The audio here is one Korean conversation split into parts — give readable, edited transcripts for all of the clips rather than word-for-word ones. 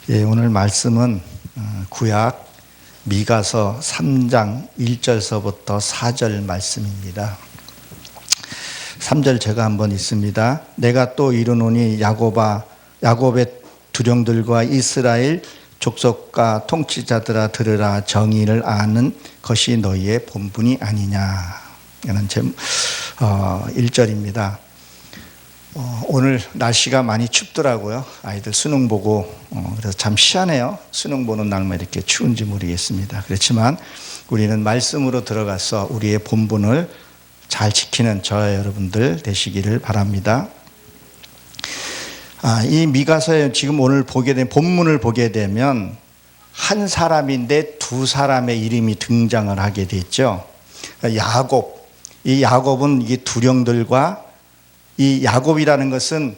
오늘 말씀은 구약 미가서 3장 1절서부터 4절 말씀입니다. 3절 제가 한번 읽습니다. 내가 또 이르노니 야곱의 두령들과 이스라엘 족속과 통치자들아 들으라. 정의를 아는 것이 너희의 본분이 아니냐. 이런 1절입니다. 오늘 날씨가 많이 춥더라고요. 아이들 수능 보고 그래서 참 희한해요. 수능 보는 날만 이렇게 추운지 모르겠습니다. 그렇지만 우리는 말씀으로 들어가서 우리의 본분을 잘 지키는 저와 여러분들 되시기를 바랍니다. 이 미가서에 지금 오늘 보게 된 본문을 보게 되면 한 사람인데 두 사람의 이름이 등장을 하게 됐죠. 야곱, 이 야곱은 이 두령들과 이 야곱이라는 것은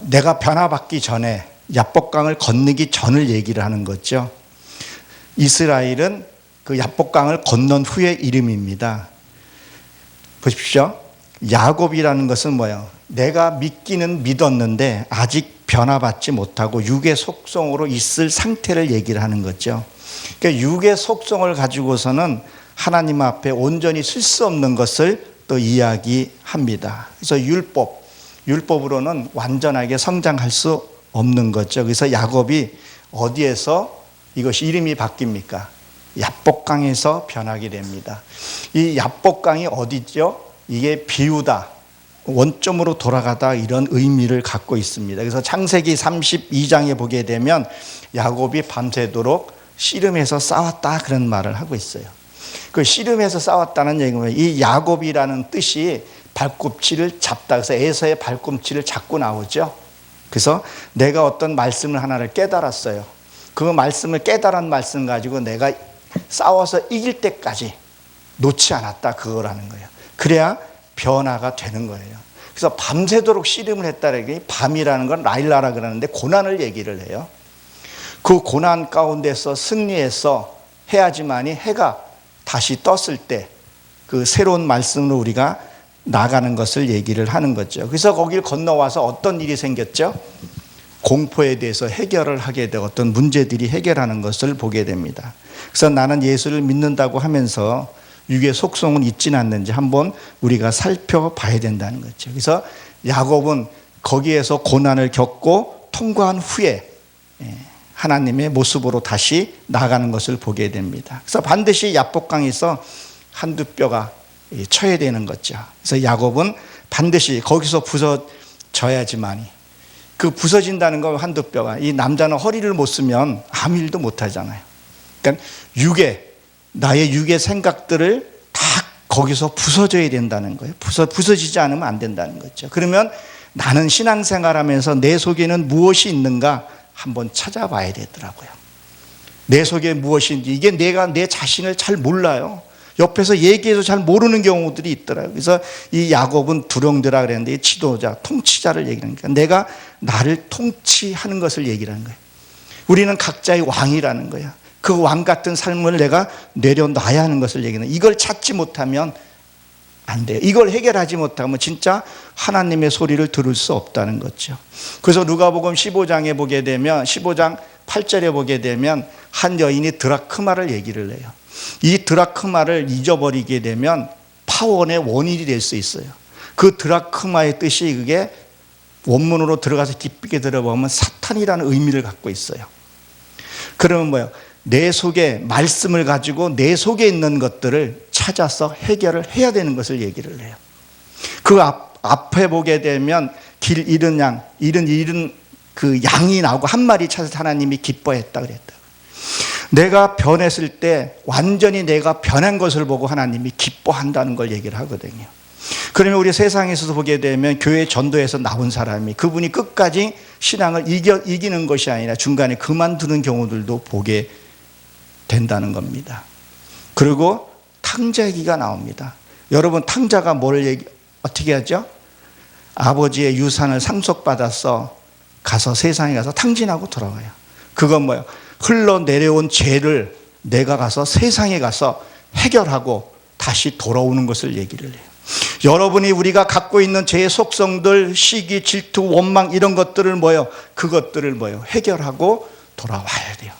내가 변화받기 전에 야복강을 건너기 전을 얘기를 하는 거죠. 이스라엘은 그 야복강을 건넌 후의 이름입니다. 보십시오. 야곱이라는 것은 뭐예요? 내가 믿기는 믿었는데 아직 변화받지 못하고 육의 속성으로 있을 상태를 얘기를 하는 거죠. 그러니까 육의 속성을 가지고서는 하나님 앞에 온전히 쓸 수 없는 것을 또 이야기합니다. 그래서 율법으로는 완전하게 성장할 수 없는 거죠. 그래서 야곱이 어디에서 이것이 이름이 바뀝니까? 야복강에서 변하게 됩니다. 이 야복강이 어디죠? 이게 비우다, 원점으로 돌아가다, 이런 의미를 갖고 있습니다. 그래서 창세기 32장에 보게 되면 야곱이 밤새도록 씨름해서 싸웠다, 그런 말을 하고 있어요. 그 씨름해서 싸웠다는 얘기는 이 야곱이라는 뜻이 발꿈치를 잡다. 그래서 에서의 발꿈치를 잡고 나오죠. 그래서 내가 어떤 말씀을 하나를 깨달았어요. 그 말씀을 깨달은 말씀 가지고 내가 싸워서 이길 때까지 놓지 않았다, 그거라는 거예요. 그래야 변화가 되는 거예요. 그래서 밤새도록 씨름을 했다는 게, 밤이라는 건 라일라라 그러는데 고난을 얘기를 해요. 그 고난 가운데서 승리해서 해야지만이 해가 다시 떴을 때 그 새로운 말씀으로 우리가 나가는 것을 얘기를 하는 거죠. 그래서 거길 건너와서 어떤 일이 생겼죠? 공포에 대해서 해결을 하게 되고 어떤 문제들이 해결하는 것을 보게 됩니다. 그래서 나는 예수를 믿는다고 하면서 육의 속성은 있지는 않는지 한번 우리가 살펴봐야 된다는 거죠. 그래서 야곱은 거기에서 고난을 겪고 통과한 후에 하나님의 모습으로 다시 나가는 것을 보게 됩니다. 그래서 반드시 야복강에서 한두 뼈가 쳐야 되는 거죠. 그래서 야곱은 반드시 거기서 부서져야지만이, 그 부서진다는 거 한두 뼈가, 이 남자는 허리를 못 쓰면 아무 일도 못 하잖아요. 그러니까 나의 육의 생각들을 다 거기서 부서져야 된다는 거예요. 부서지지 않으면 안 된다는 거죠. 그러면 나는 신앙생활하면서 내 속에는 무엇이 있는가 한번 찾아봐야 되더라고요. 내 속에 무엇인지, 이게 내가 내 자신을 잘 몰라요. 옆에서 얘기해서 잘 모르는 경우들이 있더라고요. 그래서 이 야곱은 두령들아 그랬는데 지도자, 통치자를 얘기하니까 내가 나를 통치하는 것을 얘기를 하는 거예요. 우리는 각자의 왕이라는 거예요. 그 왕 같은 삶을 내가 내려놔야 하는 것을 얘기하는 거예요. 이걸 찾지 못하면 안 돼요. 이걸 해결하지 못하면 진짜 하나님의 소리를 들을 수 없다는 거죠. 그래서 누가복음 15장에 보게 되면, 15장 8절에 보게 되면 한 여인이 드라크마를 얘기를 해요. 이 드라크마를 잊어버리게 되면 파원의 원인이 될 수 있어요. 그 드라크마의 뜻이, 그게 원문으로 들어가서 깊게 들어보면 사탄이라는 의미를 갖고 있어요. 그러면 뭐예요? 내 속에 말씀을 가지고 내 속에 있는 것들을 찾아서 해결을 해야 되는 것을 얘기를 해요. 그 앞에 보게 되면 길 잃은 양, 잃은 그 양이 나오고 한 마리 찾아서 하나님이 기뻐했다 그랬다. 내가 변했을 때 완전히 내가 변한 것을 보고 하나님이 기뻐한다는 걸 얘기를 하거든요. 그러면 우리 세상에서도 보게 되면 교회 전도에서 나온 사람이, 그분이 끝까지 신앙을 이기는 것이 아니라 중간에 그만두는 경우들도 보게 된다는 겁니다. 그리고 탕자 얘기가 나옵니다. 여러분, 탕자가 어떻게 하죠? 아버지의 유산을 상속받아서 가서 세상에 가서 탕진하고 돌아와요. 그건 뭐예요? 흘러내려온 죄를 내가 가서 세상에 가서 해결하고 다시 돌아오는 것을 얘기를 해요. 여러분이 우리가 갖고 있는 죄의 속성들, 시기, 질투, 원망, 이런 것들을 그것들을 해결하고 돌아와야 돼요.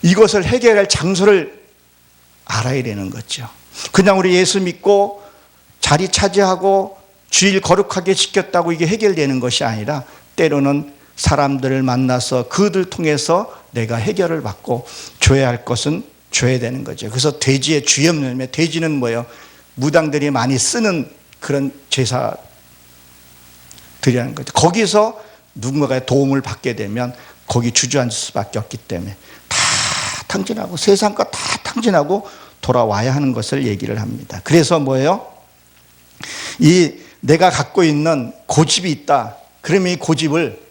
이것을 해결할 장소를 알아야 되는 거죠. 그냥 우리 예수 믿고 자리 차지하고 주일 거룩하게 지켰다고 이게 해결되는 것이 아니라 때로는 사람들을 만나서 그들 통해서 내가 해결을 받고 줘야 할 것은 줘야 되는 거죠. 그래서 돼지의 주염 열매, 돼지는 뭐예요? 무당들이 많이 쓰는 그런 제사들이라는 거죠. 거기서 누군가의 도움을 받게 되면 거기 주저앉을 수밖에 없기 때문에 다 탕진하고 세상 것 다 탕진하고 돌아와야 하는 것을 얘기를 합니다. 그래서 뭐예요? 이 내가 갖고 있는 고집이 있다. 그러면 이 고집을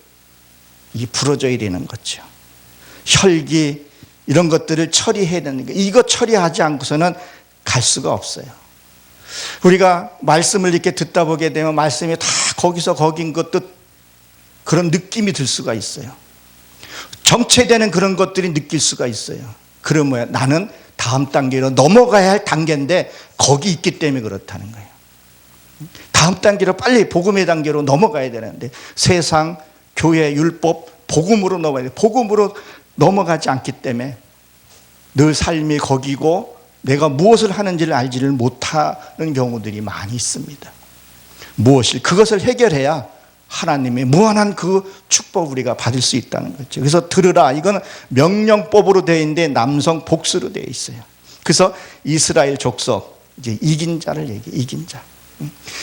부러져야 되는 거죠. 혈기 이런 것들을 처리해야 되는 거예요. 이거 처리하지 않고서는 갈 수가 없어요. 우리가 말씀을 이렇게 듣다 보게 되면 말씀이 다 거기서 거긴 것도 그런 느낌이 들 수가 있어요. 정체되는 그런 것들이 느낄 수가 있어요. 그럼 뭐야? 나는 다음 단계로 넘어가야 할 단계인데 거기 있기 때문에 그렇다는 거예요. 다음 단계로 빨리 복음의 단계로 넘어가야 되는데 세상, 교회, 율법, 복음으로 넘어가야 돼. 복음으로 넘어가지 않기 때문에 늘 삶이 거기고 내가 무엇을 하는지를 알지를 못하는 경우들이 많이 있습니다. 무엇을 그것을 해결해야 하나님의 무한한 그 축복 우리가 받을 수 있다는 거죠. 그래서 들으라. 이건 명령법으로 되어 있는데 남성 복수로 되어 있어요. 그래서 이스라엘 족속 이제 이긴 자를 얘기해. 이긴 자.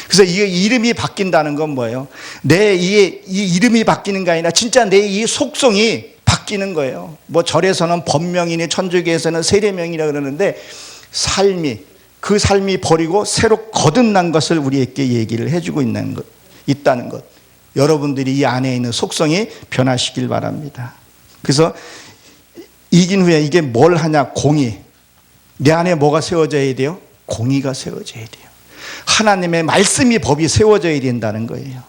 그래서 이게 이름이 바뀐다는 건 뭐예요? 내 이 이름이 바뀌는 게 아니라 진짜 내 이 속성이 바뀌는 거예요. 뭐 절에서는 법명이니 천주교에서는 세례명이라 그러는데 그 삶이 버리고 새로 거듭난 것을 우리에게 얘기를 해주고 있다는 것. 여러분들이 이 안에 있는 속성이 변화시길 바랍니다. 그래서 이긴 후에 이게 뭘 하냐? 공의. 내 안에 뭐가 세워져야 돼요? 공의가 세워져야 돼요. 하나님의 말씀이 법이 세워져야 된다는 거예요.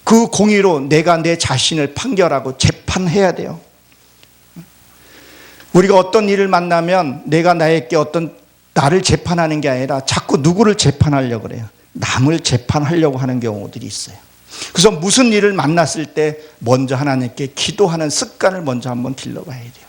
그 공의로 내가 내 자신을 판결하고 재판해야 돼요. 우리가 어떤 일을 만나면 내가 나에게 나를 재판하는 게 아니라 자꾸 누구를 재판하려고 그래요. 남을 재판하려고 하는 경우들이 있어요. 그래서 무슨 일을 만났을 때 먼저 하나님께 기도하는 습관을 먼저 한번 길러봐야 돼요.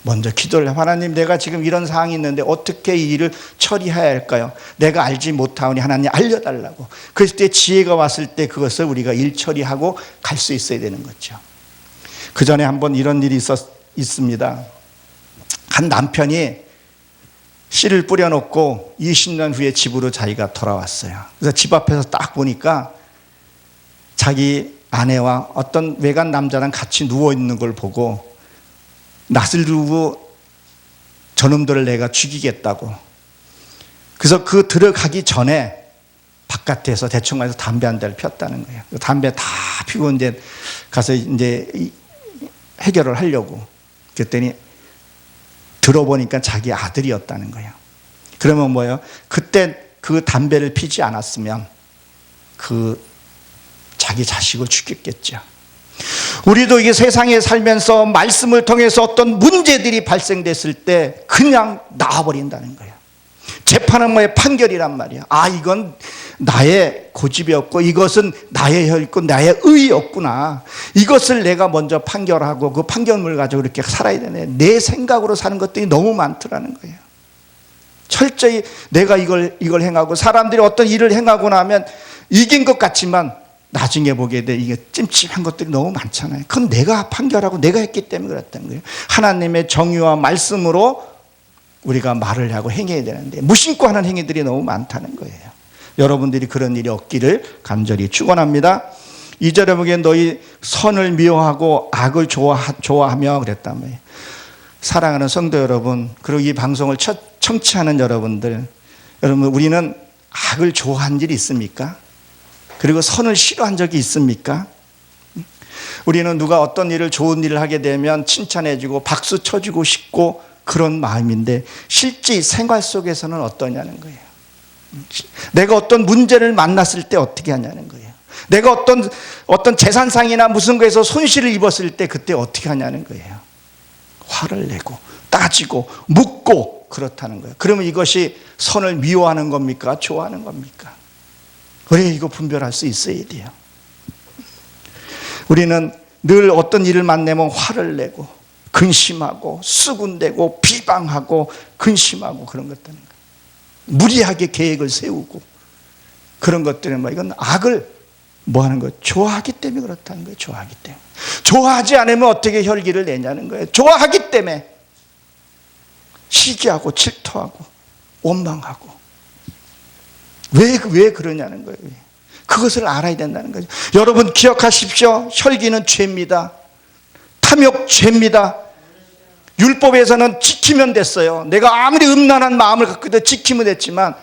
먼저 기도를 하나님 내가 지금 이런 상황이 있는데 어떻게 이 일을 처리해야 할까요? 내가 알지 못하오니 하나님 알려달라고. 그랬을 때 지혜가 왔을 때 그것을 우리가 일 처리하고 갈 수 있어야 되는 거죠. 그 전에 한번 이런 일이 있습니다. 한 남편이 씨를 뿌려놓고 20년 후에 집으로 자기가 돌아왔어요. 그래서 집 앞에서 딱 보니까 자기 아내와 어떤 외간 남자랑 같이 누워있는 걸 보고 낯을 두고 저놈들을 내가 죽이겠다고. 그래서 그 들어가기 전에 바깥에서 대충 가서 담배 한 대를 폈다는 거예요. 담배 다 피고 이제 가서 이제 해결을 하려고. 그랬더니 들어보니까 자기 아들이었다는 거예요. 그러면 뭐예요? 그때 그 담배를 피지 않았으면 자기 자식을 죽였겠죠. 우리도 이게 세상에 살면서 말씀을 통해서 어떤 문제들이 발생됐을 때 그냥 나와버린다는 거예요. 재판은 뭐예요? 판결이란 말이야. 이건 나의 고집이었고 이것은 나의 혈이었고 나의 의였구나. 이것을 내가 먼저 판결하고 그 판결문을 가지고 이렇게 살아야 되네. 내 생각으로 사는 것들이 너무 많더라는 거예요. 철저히 내가 이걸 행하고 사람들이 어떤 일을 행하고 나면 이긴 것 같지만 나중에 보게 돼 이게 찜찜한 것들이 너무 많잖아요. 그건 내가 판결하고 내가 했기 때문에 그랬다는 거예요. 하나님의 정의와 말씀으로 우리가 말을 하고 행해야 되는데 무심코 하는 행위들이 너무 많다는 거예요. 여러분들이 그런 일이 없기를 간절히 축원합니다. 2절에 보기엔 너희 선을 미워하고 악을 좋아하며 그랬단 말이에요. 사랑하는 성도 여러분, 그리고 이 방송을 청취하는 여러분들, 여러분 우리는 악을 좋아한 일이 있습니까? 그리고 선을 싫어한 적이 있습니까? 우리는 누가 어떤 일을 좋은 일을 하게 되면 칭찬해주고 박수 쳐주고 싶고 그런 마음인데 실제 생활 속에서는 어떠냐는 거예요. 내가 어떤 문제를 만났을 때 어떻게 하냐는 거예요. 내가 어떤 재산상이나 무슨 거에서 손실을 입었을 때 그때 어떻게 하냐는 거예요. 화를 내고 따지고 묻고 그렇다는 거예요. 그러면 이것이 선을 미워하는 겁니까? 좋아하는 겁니까? 왜 이거 분별할 수 있어야 돼요. 우리는 늘 어떤 일을 만나면 화를 내고 근심하고 수군대고 비방하고 근심하고 그런 것들은 무리하게 계획을 세우고 그런 것들은 이건 악을 뭐 하는 거예요? 좋아하기 때문에 그렇다는 거예요. 좋아하기 때문에. 좋아하지 않으면 어떻게 혈기를 내냐는 거예요. 좋아하기 때문에 시기하고 질투하고 원망하고 왜 그러냐는 거예요. 그것을 알아야 된다는 거죠. 여러분 기억하십시오. 혈기는 죄입니다. 탐욕 죄입니다. 율법에서는 지키면 됐어요. 내가 아무리 음란한 마음을 갖고도 지키면 됐지만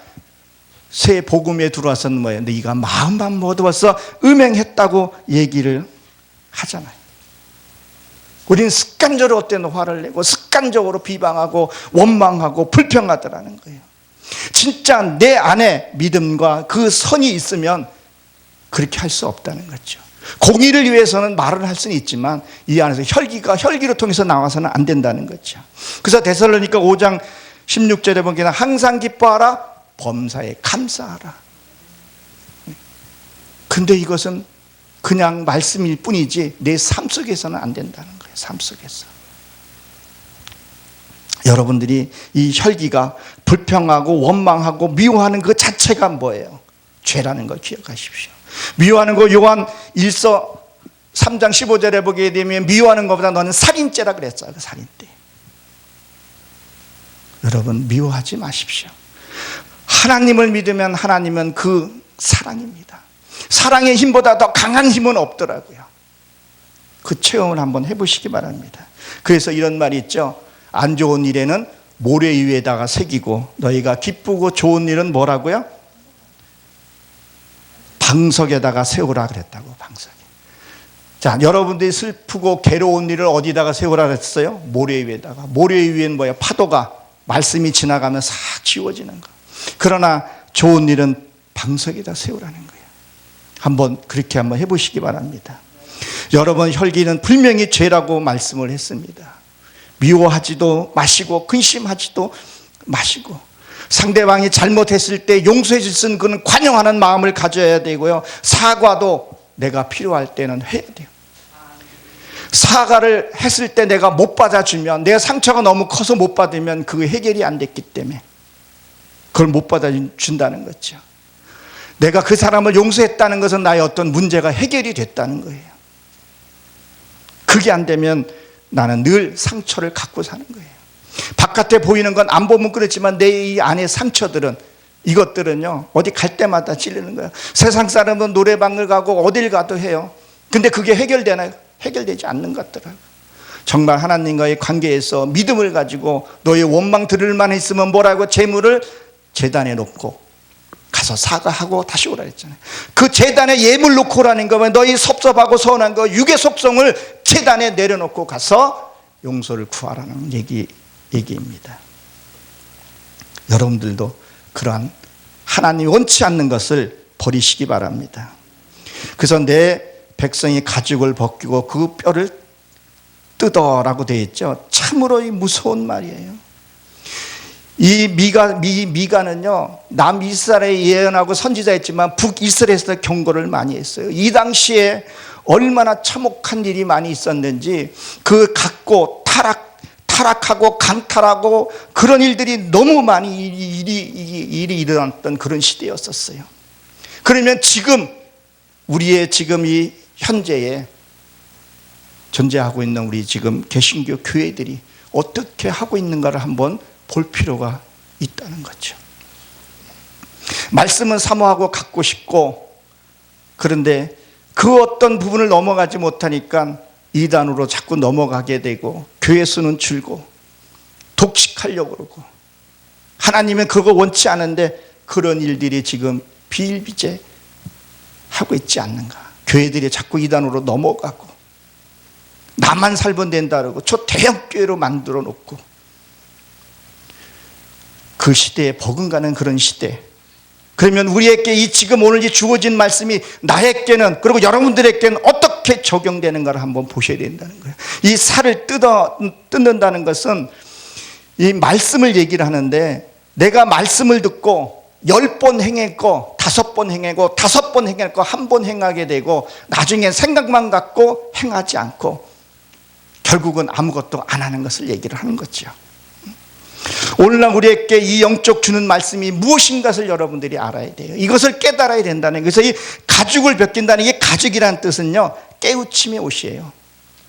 새 복음에 들어와서는 뭐예요? 네가 마음만 먹어서 음행했다고 얘기를 하잖아요. 우리는 습관적으로 어떤 화를 내고 습관적으로 비방하고 원망하고 불평하더라는 거예요. 진짜 내 안에 믿음과 그 선이 있으면 그렇게 할 수 없다는 거죠. 공의를 위해서는 말을 할 수는 있지만 이 안에서 혈기로 통해서 나와서는 안 된다는 거죠. 그래서 데살로니가 5장 16절에 보기에는 항상 기뻐하라, 범사에 감사하라. 근데 이것은 그냥 말씀일 뿐이지 내 삶 속에서는 안 된다는 거예요. 삶 속에서. 여러분들이 이 혈기가 불평하고 원망하고 미워하는 그 자체가 뭐예요? 죄라는 걸 기억하십시오. 미워하는 거 요한 1서 3장 15절에 보게 되면 미워하는 것보다 너는 살인죄라 그랬어요. 그 살인죄. 여러분 미워하지 마십시오. 하나님을 믿으면 하나님은 그 사랑입니다. 사랑의 힘보다 더 강한 힘은 없더라고요. 그 체험을 한번 해보시기 바랍니다. 그래서 이런 말이 있죠. 안 좋은 일에는 모래 위에다가 새기고 너희가 기쁘고 좋은 일은 뭐라고요? 방석에다가 세우라 그랬다고. 방석에. 자, 여러분들이 슬프고 괴로운 일을 어디다가 세우라 그랬어요? 모래 위에다가. 모래 위에는 뭐예요? 파도가 말씀이 지나가면 싹 지워지는 거. 그러나 좋은 일은 방석에다 세우라는 거예요. 한번 그렇게 한번 해보시기 바랍니다. 여러분 혈기는 분명히 죄라고 말씀을 했습니다. 미워하지도 마시고 근심하지도 마시고 상대방이 잘못했을 때 용서해 줄 수 있는 그는 관용하는 마음을 가져야 되고요. 사과도 내가 필요할 때는 해야 돼요. 사과를 했을 때 내가 못 받아주면 내가 상처가 너무 커서 못 받으면 그게 해결이 안 됐기 때문에 그걸 못 받아준다는 거죠. 내가 그 사람을 용서했다는 것은 나의 어떤 문제가 해결이 됐다는 거예요. 그게 안 되면 나는 늘 상처를 갖고 사는 거예요. 바깥에 보이는 건 안 보면 그렇지만 내 이 안의 상처들은 이것들은요 어디 갈 때마다 찔리는 거예요. 세상 사람은 노래방을 가고 어딜 가도 해요. 근데 그게 해결되나요? 해결되지 않는 것 같더라고요. 정말 하나님과의 관계에서 믿음을 가지고 너의 원망 들을 만 있으면 뭐라고 재물을 제단에 놓고 가서 사과하고 다시 오라 했잖아요. 그 제단에 예물 놓고 오라는 거면 너희 섭섭하고 서운한 거 육의 속성을 제단에 내려놓고 가서 용서를 구하라는 얘기입니다. 여러분들도 그러한 하나님이 원치 않는 것을 버리시기 바랍니다. 그래서 내 백성이 가죽을 벗기고 그 뼈를 뜯어라고 되어 있죠. 참으로 무서운 말이에요. 이 미가는요 남이스라엘에 예언하고 선지자였지만 북이스라엘에서 경고를 많이 했어요. 이 당시에 얼마나 참혹한 일이 많이 있었는지 그 갖고 타락하고 강탈하고 그런 일들이 너무 많이 일이 일어났던 그런 시대였었어요. 그러면 지금 우리의 지금 이 현재에 존재하고 있는 우리 지금 개신교 교회들이 어떻게 하고 있는가를 한번 볼 필요가 있다는 거죠. 말씀은 사모하고 갖고 싶고 그런데 그 어떤 부분을 넘어가지 못하니까 이단으로 자꾸 넘어가게 되고 교회 수는 줄고 독식하려고 그러고 하나님은 그거 원치 않은데 그런 일들이 지금 비일비재 하고 있지 않는가. 교회들이 자꾸 이단으로 넘어가고 나만 살면 된다 그러고 저 대형교회로 만들어 놓고 그 시대에 버금가는 그런 시대. 그러면 우리에게 이 지금 오늘 이 주어진 말씀이 나에게는 그리고 여러분들에게는 어떻게 적용되는가를 한번 보셔야 된다는 거예요. 이 살을 뜯는다는 것은 이 말씀을 얘기를 하는데 내가 말씀을 듣고 10번 행했고 5번 행하고 5번 행했고 1번 행하게 되고 나중에 생각만 갖고 행하지 않고 결국은 아무것도 안 하는 것을 얘기를 하는 거죠. 오늘날 우리에게 이 영적 주는 말씀이 무엇인 것을 여러분들이 알아야 돼요. 이것을 깨달아야 된다는 거예요. 그래서 이 가죽을 벗긴다는 게, 가죽이라는 뜻은요, 깨우침의 옷이에요.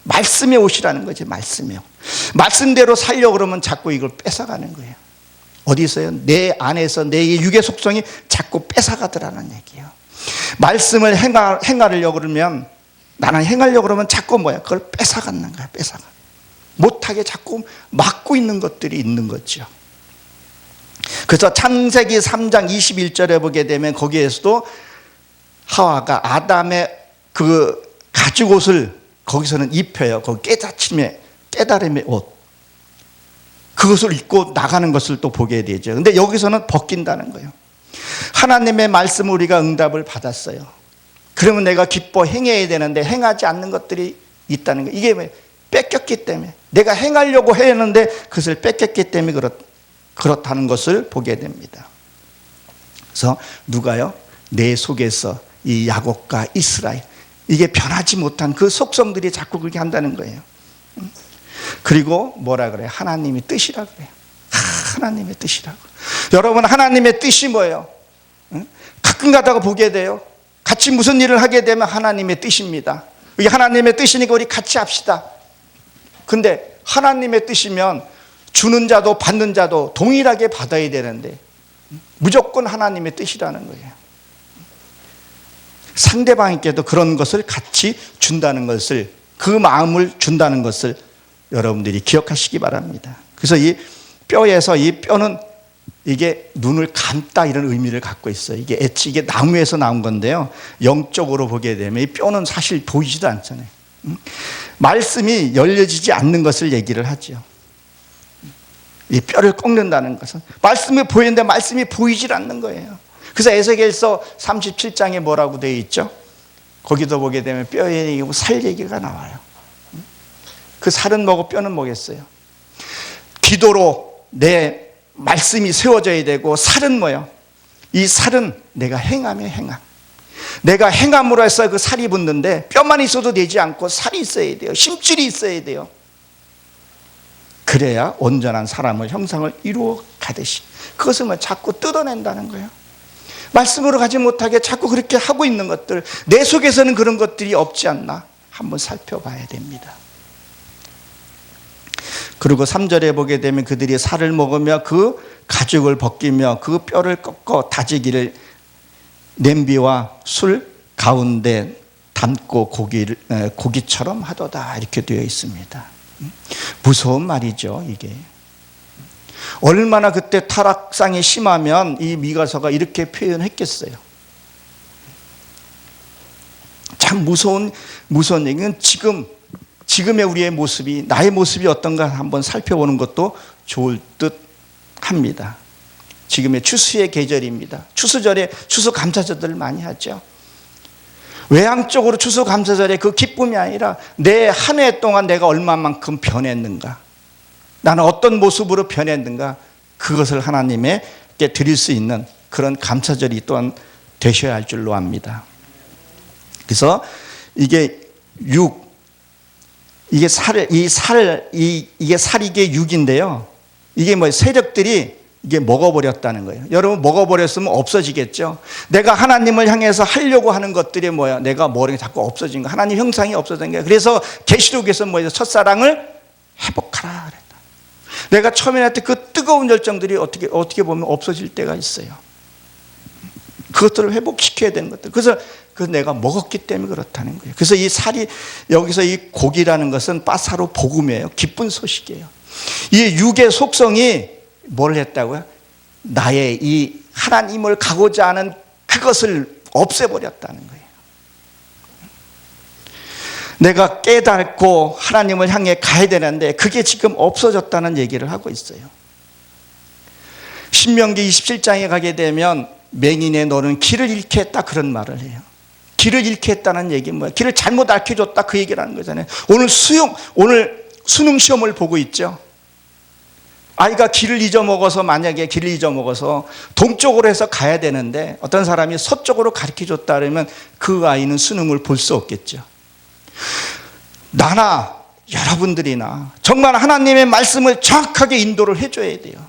말씀의 옷이라는 거죠. 말씀이요. 말씀대로 살려고 그러면 자꾸 이걸 뺏어가는 거예요. 어디서요? 내 안에서 내 육의 속성이 자꾸 뺏어가더라는 얘기예요. 말씀을 행하려고 그러면, 나는 행하려고 그러면 자꾸 뭐야? 그걸 뺏어가는 거야. 뺏어가. 못하게 자꾸 막고 있는 것들이 있는 거죠. 그래서 창세기 3장 21절에 보게 되면 거기에서도 하와가 아담의 그 가죽 옷을 거기서는 입혀요. 거기 깨달음의 옷. 그것을 입고 나가는 것을 또 보게 되죠. 근데 여기서는 벗긴다는 거예요. 하나님의 말씀 우리가 응답을 받았어요. 그러면 내가 기뻐 행해야 되는데 행하지 않는 것들이 있다는 거예요. 이게 왜? 뺏겼기 때문에. 내가 행하려고 했는데 그것을 뺏겼기 때문에 그렇다는 것을 보게 됩니다. 그래서 누가요? 내 속에서 이 야곱과 이스라엘, 이게 변하지 못한 그 속성들이 자꾸 그렇게 한다는 거예요. 그리고 뭐라 그래요? 하나님의 뜻이라 그래요. 하나님의 뜻이라고. 여러분, 하나님의 뜻이 뭐예요? 가끔 가다가 보게 돼요. 같이 무슨 일을 하게 되면 하나님의 뜻입니다. 이게 하나님의 뜻이니까 우리 같이 합시다. 근데 하나님의 뜻이면 주는 자도 받는 자도 동일하게 받아야 되는데 무조건 하나님의 뜻이라는 거예요. 상대방에게도 그런 것을 같이 준다는 것을, 그 마음을 준다는 것을 여러분들이 기억하시기 바랍니다. 그래서 이 뼈에서, 이 뼈는 이게 눈을 감다 이런 의미를 갖고 있어요. 이게 나무에서 나온 건데요, 영적으로 보게 되면 이 뼈는 사실 보이지도 않잖아요. 말씀이 열려지지 않는 것을 얘기를 하죠. 이 뼈를 꺾는다는 것은 말씀이 보이는데 말씀이 보이질 않는 거예요. 그래서 에스겔서 37장에 뭐라고 되어 있죠? 거기도 보게 되면 뼈에 얘기고 살 얘기가 나와요. 그 살은 뭐고 뼈는 뭐겠어요? 기도로 내 말씀이 세워져야 되고, 살은 뭐예요? 이 살은 내가 행하며 행함. 내가 행함으로 해서 그 살이 붙는데 뼈만 있어도 되지 않고 살이 있어야 돼요. 힘줄이 있어야 돼요. 그래야 온전한 사람의 형상을 이루어 가듯이. 그것을 뭐 자꾸 뜯어낸다는 거예요. 말씀으로 가지 못하게 자꾸 그렇게 하고 있는 것들, 내 속에서는 그런 것들이 없지 않나 한번 살펴봐야 됩니다. 그리고 3절에 보게 되면 그들이 살을 먹으며 그 가죽을 벗기며 그 뼈를 꺾어 다지기를 냄비와 술 가운데 담고 고기처럼 하도다, 이렇게 되어 있습니다. 무서운 말이죠, 이게. 얼마나 그때 타락상이 심하면 이 미가서가 이렇게 표현했겠어요. 참 무서운 얘기는 지금의 우리의 모습이, 나의 모습이 어떤가 한번 살펴보는 것도 좋을 듯 합니다. 지금의 추수의 계절입니다. 추수절에 추수감사절들 많이 하죠. 외향적으로 추수감사절에 그 기쁨이 아니라 내 한 해 동안 내가 얼마만큼 변했는가, 나는 어떤 모습으로 변했는가, 그것을 하나님께 드릴 수 있는 그런 감사절이 또한 되셔야 할 줄로 압니다. 그래서 이게 이게 이게 육인데요. 이게 뭐 세력들이 이게 먹어버렸다는 거예요. 여러분, 먹어버렸으면 없어지겠죠. 내가 하나님을 향해서 하려고 하는 것들이 뭐야? 내가 모르게 자꾸 없어진 거. 하나님 형상이 없어진 거예요. 그래서 계시록에서 뭐예요? 첫사랑을 회복하라 그랬다. 내가 처음에 할 때 그 뜨거운 열정들이 어떻게 보면 없어질 때가 있어요. 그것들을 회복시켜야 되는 것들. 그래서 내가 먹었기 때문에 그렇다는 거예요. 그래서 이 살이, 여기서 이 고기라는 것은 빠사로 복음이에요. 기쁜 소식이에요. 이 육의 속성이 뭘 했다고요? 나의 이 하나님을 가고자 하는 그것을 없애버렸다는 거예요. 내가 깨닫고 하나님을 향해 가야 되는데 그게 지금 없어졌다는 얘기를 하고 있어요. 신명기 27장에 가게 되면 맹인의 너는 길을 잃게 했다, 그런 말을 해요. 길을 잃게 했다는 얘기는 뭐예요? 길을 잘못 알려줬다, 그 얘기를 하는 거잖아요. 오늘 수능 시험을 보고 있죠. 아이가 만약에 길을 잊어먹어서 동쪽으로 해서 가야 되는데 어떤 사람이 서쪽으로 가르쳐줬다 그러면 그 아이는 수능을 볼 수 없겠죠. 나나 여러분들이나 정말 하나님의 말씀을 정확하게 인도를 해줘야 돼요.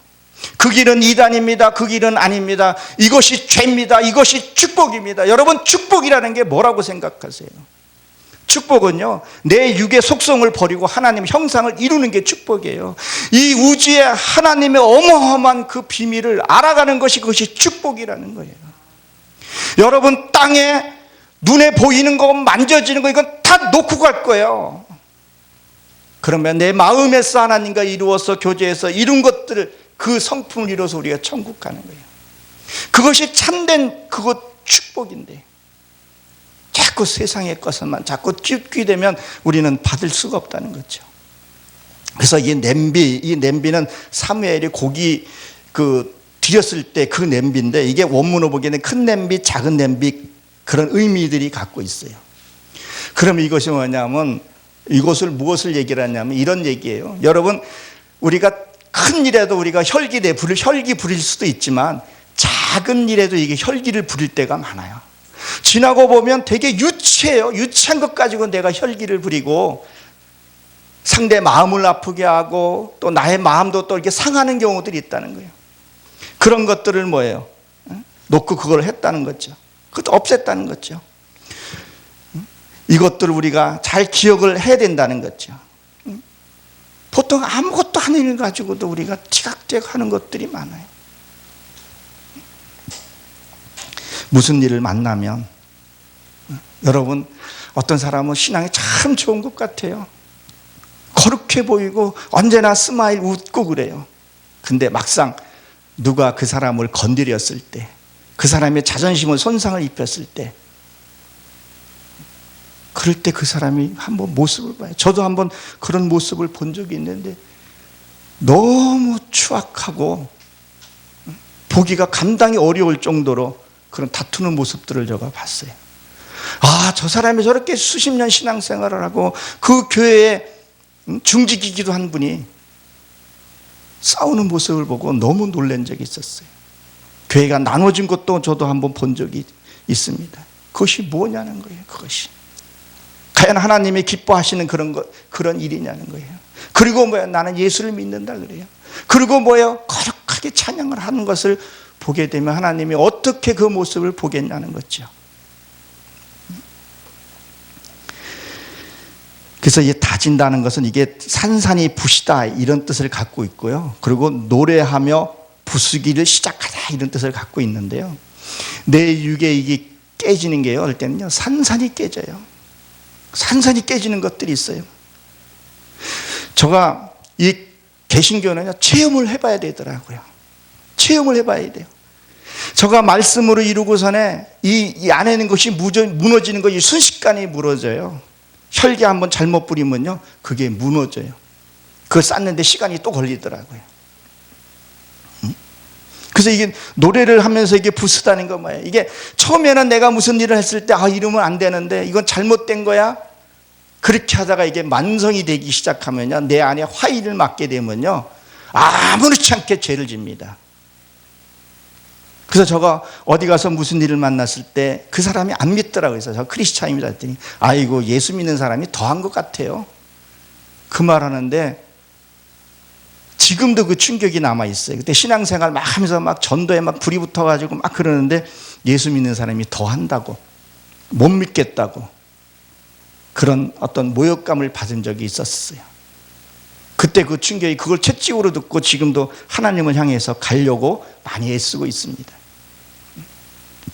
그 길은 이단입니다. 그 길은 아닙니다. 이것이 죄입니다. 이것이 축복입니다. 여러분, 축복이라는 게 뭐라고 생각하세요? 축복은요, 내 육의 속성을 버리고 하나님 형상을 이루는 게 축복이에요. 이 우주에 하나님의 어마어마한 그 비밀을 알아가는 것이, 그것이 축복이라는 거예요. 여러분, 땅에 눈에 보이는 거, 만져지는 거, 이건 다 놓고 갈 거예요. 그러면 내 마음에서 하나님과 이루어서 교제해서 이룬 것들을, 그 성품을 이뤄서 우리가 천국 가는 거예요. 그것이 참된 그것 축복인데, 자꾸 세상의 것만 자꾸 끼되면 우리는 받을 수가 없다는 거죠. 그래서 이 냄비는 사무엘이 고기 드렸을 때 그 냄비인데, 이게 원문으로 보기에는 큰 냄비, 작은 냄비, 그런 의미들이 갖고 있어요. 그럼 이것이 뭐냐면, 이것을 무엇을 얘기를 하냐면 이런 얘기예요. 여러분, 우리가 큰 일에도 우리가 혈기 부릴 수도 있지만, 작은 일에도 이게 혈기를 부릴 때가 많아요. 지나고 보면 되게 유치해요. 유치한 것 가지고 내가 혈기를 부리고 상대 마음을 아프게 하고 또 나의 마음도 또 이렇게 상하는 경우들이 있다는 거예요. 그런 것들을 뭐예요? 놓고 그걸 했다는 거죠. 그것도 없앴다는 거죠. 이것들을 우리가 잘 기억을 해야 된다는 거죠. 보통 아무것도 하는 일 가지고도 우리가 티각티각 하는 것들이 많아요. 무슨 일을 만나면, 여러분, 어떤 사람은 신앙이 참 좋은 것 같아요. 거룩해 보이고 언제나 스마일 웃고 그래요. 근데 막상 누가 그 사람을 건드렸을 때, 그 사람의 자존심을 손상을 입혔을 때, 그럴 때 그 사람이 한번 모습을 봐요. 저도 한번 그런 모습을 본 적이 있는데 너무 추악하고 보기가 감당이 어려울 정도로 그런 다투는 모습들을 제가 봤어요. 아, 저 사람이 저렇게 수십 년 신앙생활을 하고 그 교회에 중직이기도 한 분이 싸우는 모습을 보고 너무 놀란 적이 있었어요. 교회가 나눠진 것도 저도 한번 본 적이 있습니다. 그것이 뭐냐는 거예요. 그것이 과연 하나님이 기뻐하시는 그런 일이냐는 거예요. 그리고 뭐야, 나는 예수를 믿는다 그래요. 그리고 뭐예요, 거룩하게 찬양을 하는 것을 보게 되면 하나님이 어떻게 그 모습을 보겠냐는 거죠. 그래서 이 다진다는 것은 이게 산산이 부시다 이런 뜻을 갖고 있고요. 그리고 노래하며 부수기를 시작하다 이런 뜻을 갖고 있는데요. 내 육에 이게 깨지는 게요, 어떨 때는요, 산산이 깨져요. 산산이 깨지는 것들이 있어요. 제가 이 개신교는요, 체험을 해봐야 되더라고요. 체험을 해봐야 돼요. 제가 말씀으로 이루고서는 이 안에 있는 것이 무너지는 것이 순식간에 무너져요. 혈기 한번 잘못 부리면요, 그게 무너져요. 그걸 쌓는데 시간이 또 걸리더라고요. 그래서 이게 노래를 하면서 이게 부수다는 거 뭐예요? 이게 처음에는 내가 무슨 일을 했을 때 이러면 안 되는데 이건 잘못된 거야. 그렇게 하다가 이게 만성이 되기 시작하면요, 내 안에 화의를 맞게 되면요, 아무렇지 않게 죄를 집니다. 그래서 제가 어디 가서 무슨 일을 만났을 때 그 사람이 안 믿더라고요. 그래서 저 크리스찬입니다 했더니, 아이고, 예수 믿는 사람이 더한 것 같아요. 그 말 하는데 지금도 그 충격이 남아있어요. 그때 신앙생활 막 하면서 막 전도에 막 불이 붙어가지고 막 그러는데 예수 믿는 사람이 더 한다고, 못 믿겠다고, 그런 어떤 모욕감을 받은 적이 있었어요. 그때 그 충격이, 그걸 채찍으로 듣고 지금도 하나님을 향해서 가려고 많이 애쓰고 있습니다.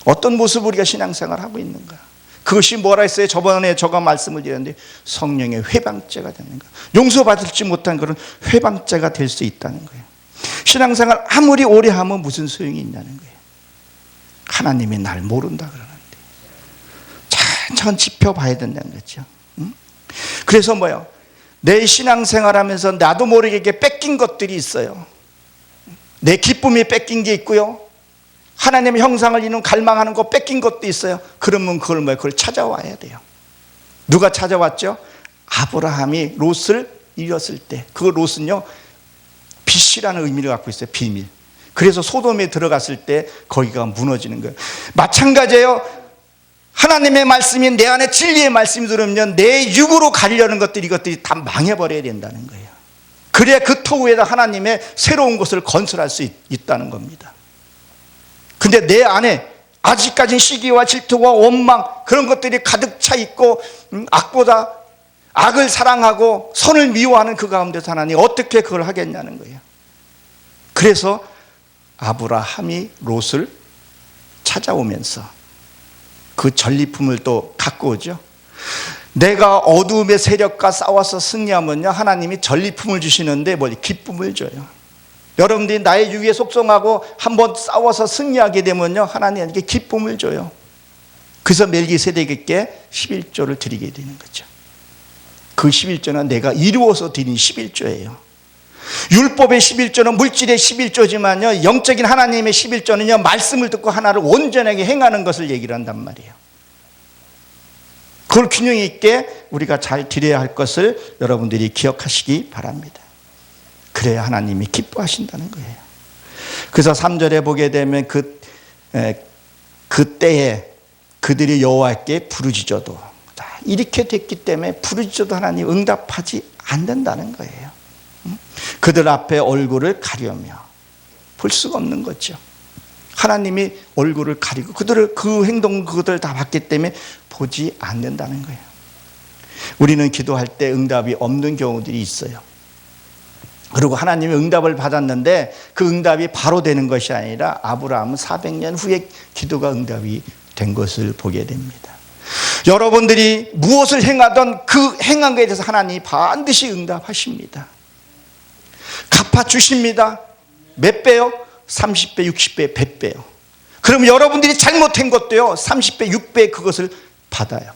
어떤 모습으로 우리가 신앙생활을 하고 있는가? 그것이 뭐라 했어요? 저번에 제가 말씀을 드렸는데, 성령의 회방죄가 되는 거예요. 용서받을지 못한 그런 회방죄가 될 수 있다는 거예요. 신앙생활 아무리 오래 하면 무슨 소용이 있냐는 거예요. 하나님이 날 모른다 그러는데 천천히 짚어봐야 된다는 거죠. 그래서 뭐요? 내 신앙생활 하면서 나도 모르게 뺏긴 것들이 있어요. 내 기쁨이 뺏긴 게 있고요, 하나님의 형상을 이루는 갈망하는 거 뺏긴 것도 있어요. 그러면 그걸 찾아와야 돼요. 누가 찾아왔죠? 아브라함이 롯을 잃었을 때, 그 롯은요, 빛이라는 의미를 갖고 있어요. 비밀. 그래서 소돔에 들어갔을 때 거기가 무너지는 거예요. 마찬가지예요. 하나님의 말씀이 내 안에 진리의 말씀이 들으면 내 육으로 가려는 것들이 이것들이 다 망해버려야 된다는 거예요. 그래야 그 토 위에다 하나님의 새로운 것을 건설할 수 있다는 겁니다. 근데 내 안에 아직까지 시기와 질투와 원망 그런 것들이 가득 차 있고 악보다 악을 사랑하고 선을 미워하는 그 가운데서 하나님 어떻게 그걸 하겠냐는 거예요. 그래서 아브라함이 롯을 찾아오면서 그 전리품을 또 갖고 오죠. 내가 어두움의 세력과 싸워서 승리하면요, 하나님이 전리품을 주시는데 뭐 기쁨을 줘요. 여러분들이 나의 유에 속성하고 한번 싸워서 승리하게 되면요, 하나님에게 기쁨을 줘요. 그래서 멜기세덱에게 11조를 드리게 되는 거죠. 그 11조는 내가 이루어서 드린 11조예요. 율법의 11조는 물질의 11조지만요, 영적인 하나님의 11조는요, 말씀을 듣고 하나를 온전하게 행하는 것을 얘기를 한단 말이에요. 그걸 균형 있게 우리가 잘 드려야 할 것을 여러분들이 기억하시기 바랍니다. 그래야 하나님이 기뻐하신다는 거예요. 그래서 3절에 보게 되면 그때에 그들이 여호와께 부르짖어도, 이렇게 됐기 때문에 부르짖어도 하나님 응답하지 않는다는 거예요. 그들 앞에 얼굴을 가려며 볼 수가 없는 거죠. 하나님이 얼굴을 가리고 그들을 그 행동 그들 다 봤기 때문에 보지 않는다는 거예요. 우리는 기도할 때 응답이 없는 경우들이 있어요. 그리고 하나님이 응답을 받았는데 그 응답이 바로 되는 것이 아니라 아브라함은 400년 후에 기도가 응답이 된 것을 보게 됩니다. 여러분들이 무엇을 행하던 그 행한 것에 대해서 하나님이 반드시 응답하십니다. 갚아주십니다. 몇 배요? 30배, 60배, 100배요. 그럼 여러분들이 잘못한 것도요, 30배, 6배 그것을 받아요.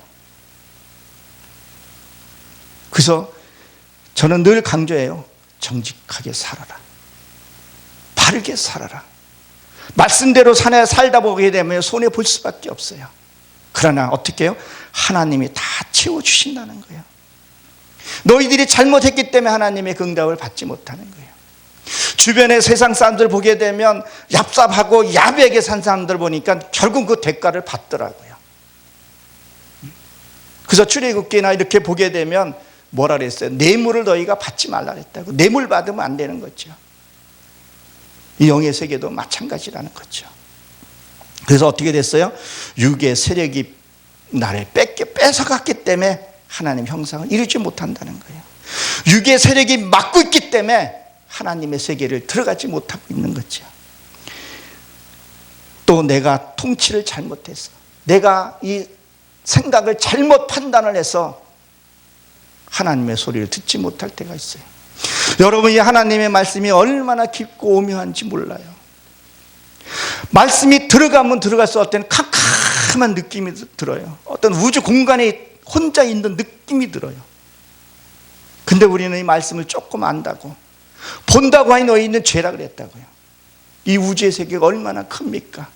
그래서 저는 늘 강조해요. 정직하게 살아라. 바르게 살아라. 말씀대로 살다 보게 되면 손해 볼 수밖에 없어요. 그러나 어떻게 해요? 하나님이 다 채워주신다는 거예요. 너희들이 잘못했기 때문에 하나님의 그 응답을 받지 못하는 거예요. 주변의 세상 사람들 보게 되면 얍삽하고 야비하게 산 사람들 보니까 결국 그 대가를 받더라고요. 그래서 출애굽기나 이렇게 보게 되면 뭐라 그랬어요? 뇌물을 너희가 받지 말라 그랬다고. 뇌물 받으면 안 되는 거죠. 이 영의 세계도 마찬가지라는 거죠. 그래서 어떻게 됐어요? 육의 세력이 나를 뺏어갔기 때문에 하나님 형상을 이루지 못한다는 거예요. 육의 세력이 막고 있기 때문에 하나님의 세계를 들어가지 못하고 있는 거죠. 또 내가 통치를 잘못해서, 내가 이 생각을 잘못 판단을 해서 하나님의 소리를 듣지 못할 때가 있어요. 여러분이 하나님의 말씀이 얼마나 깊고 오묘한지 몰라요. 말씀이 들어가면 들어갈수록 어떤 캄캄한 느낌이 들어요. 어떤 우주 공간에 혼자 있는 느낌이 들어요. 근데 우리는 이 말씀을 조금 안다고, 본다고 하니 너희 있는 죄라 그랬다고요. 이 우주의 세계가 얼마나 큽니까?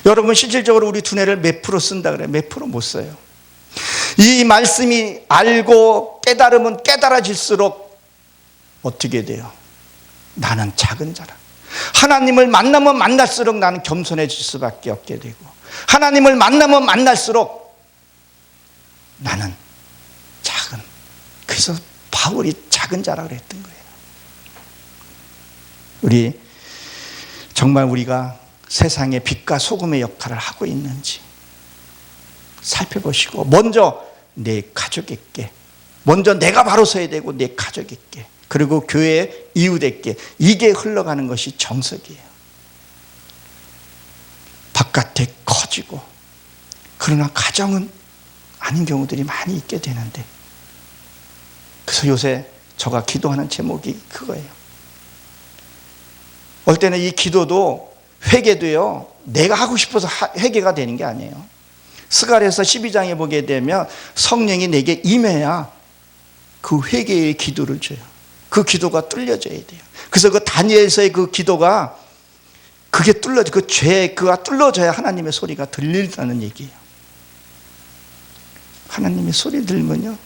여러분, 실질적으로 우리 두뇌를 몇 프로 쓴다 그래요? 몇 프로 못 써요. 이 말씀이 알고 깨달으면 깨달아질수록 어떻게 돼요? 나는 작은 자라. 하나님을 만나면 만날수록 나는 겸손해질 수밖에 없게 되고, 하나님을 만나면 만날수록 나는 작은, 그래서 바울이 작은 자라 그랬던 거예요. 우리 정말 우리가 세상의 빛과 소금의 역할을 하고 있는지 살펴보시고, 먼저 내 가족에게, 먼저 내가 바로 서야 되고 내 가족에게, 그리고 교회 이웃에게, 이게 흘러가는 것이 정석이에요. 바깥에 커지고, 그러나 가정은 아닌 경우들이 많이 있게 되는데, 그래서 요새 제가 기도하는 제목이 그거예요. 어떨 때는 이 기도도, 회개도요, 내가 하고 싶어서 회개가 되는 게 아니에요. 스가랴서 12장에 보게 되면 성령이 내게 임해야 그 회개의 기도를 줘요. 그 기도가 뚫려져야 돼요. 그래서 그 다니엘서의 그 기도가, 그게 그 그가 뚫려져야 하나님의 소리가 들린다는 얘기예요. 하나님의 소리 들으면요,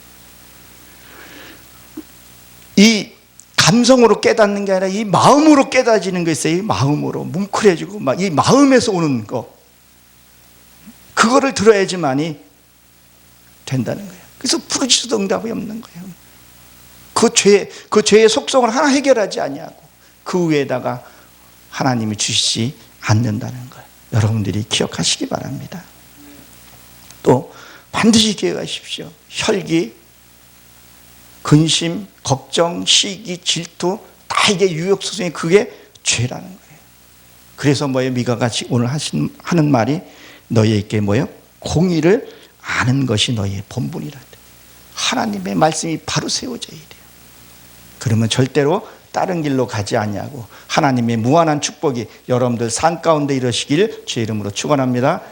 이 감성으로 깨닫는 게 아니라 이 마음으로 깨닫지는 거 있어요. 이 마음으로 뭉클해지고 막 이 마음에서 오는 거. 그거를 들어야지만이 된다는 거예요. 그래서 부르짖어도 응답이 없는 거예요. 그 죄의 속성을 하나 해결하지 아니하고 그 위에다가 하나님이 주시지 않는다는 걸 여러분들이 기억하시기 바랍니다. 또 반드시 기억하십시오. 혈기, 근심, 걱정, 시기, 질투 다 이게 유혹소송이 그게 죄라는 거예요. 그래서 뭐예요? 미가가 오늘 하는 말이 너희에게 뭐예요? 공의를 아는 것이 너희의 본분이라. 하나님의 말씀이 바로 세워져야 돼요. 그러면 절대로 다른 길로 가지 아니하고 하나님의 무한한 축복이 여러분들 삶 가운데 이루시길 주의 이름으로 축원합니다.